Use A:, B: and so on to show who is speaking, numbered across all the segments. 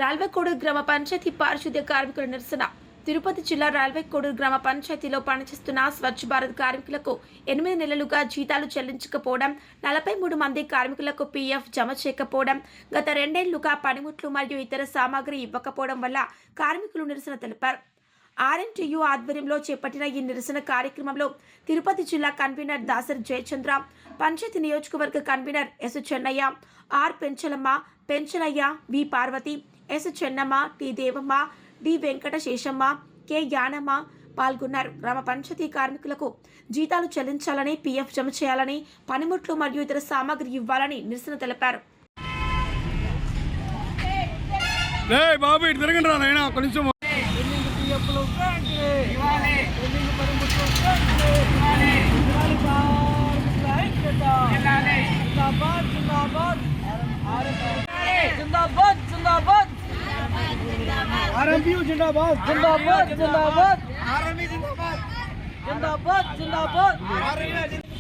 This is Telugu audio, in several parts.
A: రాల్వకోడూరు గ్రామ పంచాయతీ పారిశుద్ధ్య కార్మికుల నిరసన. తిరుపతి జిల్లా రాల్వకోడూరు గ్రామ పంచాయతీలో పనిచేస్తున్న స్వచ్ఛ భారత్ కార్మికులకు 8 నెలలుగా జీతాలు చెల్లించకపోవడం, 43 మంది కార్మికులకు పీఎఫ్ జమ చేయకపోవడం, గత 2 ఏళ్లుగా పనిముట్లు మరియు ఇతర సామాగ్రి ఇవ్వకపోవడం వల్ల కార్మికులు నిరసన తెలిపారు. ఆర్ఎన్టీయూ ఆధ్వర్యంలో చేపట్టిన ఈ నిరసన కార్యక్రమంలో తిరుపతి జిల్లా కన్వీనర్ దాసరి జయచంద్ర, పంచాయతీ నియోజకవర్గ convener S Chennaiah, R Penchalamma, Penchalaiah, V Parvati, S Chennamma, T Devamma, D Venkata Seshamma, K Yanamma పాల్గొన్నారు. గ్రామ పంచాయతీ కార్మికులకు జీతాలు చెల్లించాలని, పీఎఫ్ జమ చేయాలని, పనిముట్లు మరియు ఇతర సామాగ్రి ఇవ్వాలని నిరసన తెలిపారు.
B: आरएमपीयू जिंदाबाद जिंदाबाद जिंदाबाद आरएमपी जिंदाबाद जिंदाबाद जिंदाबाद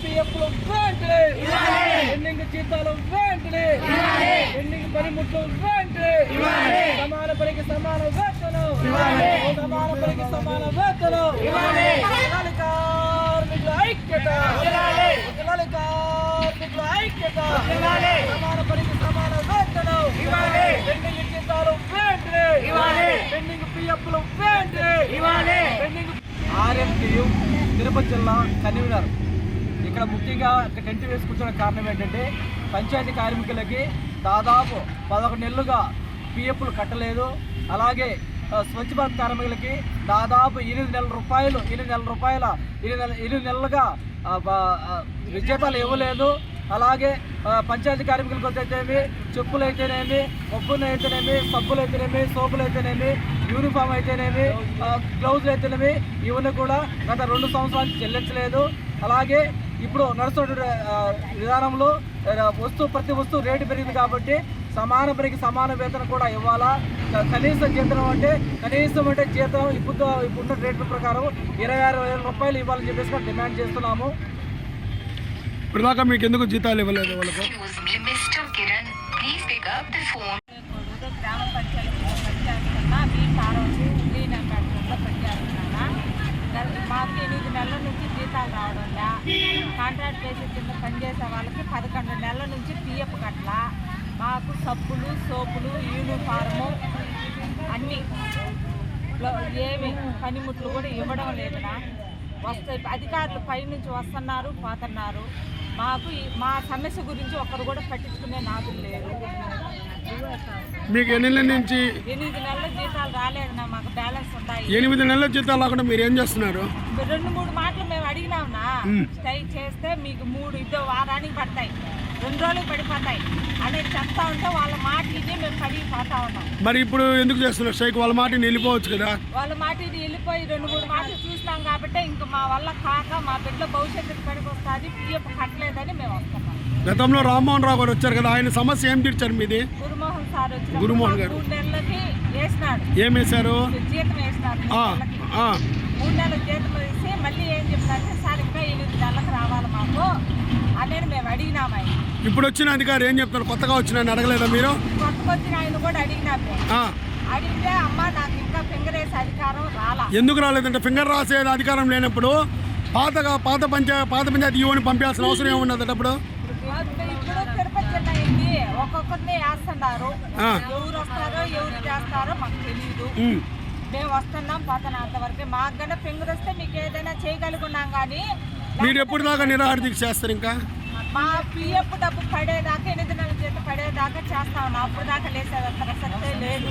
B: पीएफ్లు వెంటనే ఇవ్వాలి, ఎన్నింగ్ జీతాలు వెంటనే ఇవ్వాలి, ఎన్నింగ్ పనిముట్లు వెంటనే ఇవ్వాలి, సమాన పనికి సమాన వేతనం ఇవ్వాలి, సమాన పనికి సమాన వేతనం ఇవ్వాలి, కార్మికుల ఐక్యత ఇవ్వాలి, కార్మికుల ఐక్యత ఇవ్వాలి, సమాన పనికి సమాన వేతనం ఇవ్వాలి, ఎన్నింగ్ జీతాలు వెంటనే ఇవ్వాలి, ఎన్నింగ్ పీఎఫ్లు వెంటనే ఇవ్వాలి. ఆర్ఎంటీయూ తిరుపతి జిల్లా కన్వీనర్ ఇక్కడ ముఖ్యంగా టెంట్ వేసి కూర్చున్న కారణం ఏంటంటే, పంచాయతీ కార్మికులకి దాదాపు 11 నెలలుగా పీఎఫ్లు కట్టలేదు. అలాగే స్వచ్ఛ భారత్ కార్మికులకి దాదాపు 8 నెలలుగా జీతాలు ఇవ్వలేదు. అలాగే పంచాయతీ కార్మికులకు అయితేనేమి, చెప్పులు అయితేనేమి, పప్పులు అయితేనేమి, సబ్బులు అయితేనేమి, సోపులు అయితేనేమి, యూనిఫామ్ అయితేనేమి, గ్లౌజులు అయితేనేమి, ఇవన్నీ కూడా గత 2 సంవత్సరాలు చెల్లించలేదు. అలాగే ఇప్పుడు నడుస్తున్న విధానంలో ప్రతి వస్తువు రేటు పెరిగింది కాబట్టి సమాన పనికి సమాన వేతనం కూడా ఇవ్వాలా. కనీసం జీతం అంటే జీతం ఇప్పుడున్న రేట్ల ప్రకారం 26,000 రూపాయలు ఇవ్వాలని చెప్పేసి డిమాండ్ చేస్తున్నాము.
C: ఇప్పుడు దాకా మీకు ఎందుకు జీతాలు ఇవ్వలేదు వాళ్ళకు?
D: గ్రామ పంచాయతీ పనిచేస్తున్నా మీ పార్వతి శ్రీనగర్లో పనిచేస్తున్నానా. మాకు 8 నెలల నుంచి జీతాలు రావడం లే. కాంట్రాక్ట్ బేసిస్ కింద పనిచేసే వాళ్ళకి 11 నెలల నుంచి పీఎఫ్ కట్లా. మాకు సబ్బులు, సోపులు, యూనిఫార్ము అన్నీ ఏమి పనిముట్లు కూడా ఇవ్వడం లేదునా. వస్తాయి అధికారులు పైనుంచి వస్తున్నారు, పోతున్నారు. మాకు మా సమస్య గురించి ఒకరు కూడా పట్టించుకునే నాదులు లేరు.
C: మీకు 8 నెలల నుంచి
D: 8 నెలల జీతాలు రాలేదన్నా. మాకు బ్యాలెన్స్ ఉంటాయి.
C: 8 నెలల జీతాలు రాకుండా మీరు ఏం చేస్తున్నారు?
D: 2-3 మాటలు మేము అడిగినాంనా. స్ట్రైక్ చేస్తే మీకు 3 వారానికి పడతాయి, 2 రోజులకు పడిపోతాయి అనేది చెప్తా ఉంటే వాళ్ళ మాట ఇది మేము పడిపోతా ఉన్నాం.
C: మరి ఇప్పుడు ఎందుకు చేస్తున్నారు స్ట్రైక్? వాళ్ళ మాట వెళ్ళిపోవచ్చు కదా.
D: వాళ్ళ మాట ఇది వెళ్ళిపోయి 2-3 మాటలు చూసినాం కాబట్టి ఇంకా మా వల్ల కాక మా బిడ్డ భవిష్యత్తుకు పనికి వస్తుంది, పీఎఫ్ కట్టలేదని మేము వస్తున్నాం.
C: గతంలో రామ్మోహన్ రావు గారు వచ్చారు కదా, ఆయన సమస్య ఏం తీర్చారు మీది?
D: గురుమోహన్ సార్ వచ్చి
C: గురుమోహన్ గారు
D: 3 నెలలకి వేసినాడు.
C: ఏం వేశారు?
D: జీతం వేసినాడు. 3 నెలలకు జీతం వేసి మళ్ళీ ఏం చెప్తారంటే సార్ ఇంకా 8 నెలలకు రావాలి మాకు అనేది మేము అడిగినాము.
C: ఇప్పుడు వచ్చిన అధికారి ఏం చెప్తారు? కొత్తగా వచ్చిన ఆయన అడగలేదా మీరు?
D: కొత్తగా వచ్చిన ఆయన కూడా అడిగినాము. అడిగితే అమ్మ నాకు ఇంకా ఫింగర్ వేసే అధికారం రాలా.
C: ఎందుకు రాలేదంటే, ఫింగర్ రాసే అధికారం లేనప్పుడు పాత పంచాయతీ యువని పంపించాల్సిన అవసరం ఏమున్నది? అప్పుడు
D: ఇప్పుడు తిరుపతి జిల్లా అయింది, ఒక్కొక్కరిని వేస్తున్నారు. ఎవరు వస్తారో ఎవరు చేస్తారో మాకు తెలియదు. మేము వస్తున్నాం, పోతున్నాం అంతవరకు. మాకు కన్నా ఫింగర్ వస్తే మీకు ఏదైనా చేయగలుగున్నాం. కానీ
C: మీరు ఎప్పుడు దాకా నిరాహార దీక్ష చేస్తారు? ఇంకా
D: మా పిఎఫ్ డబ్బు పడేదాకా 8 నెలల జీతం పడేదాకా చేస్తా ఉన్నాం. అప్పుడు దాకా లేసేది ప్రసక్తే లేదు.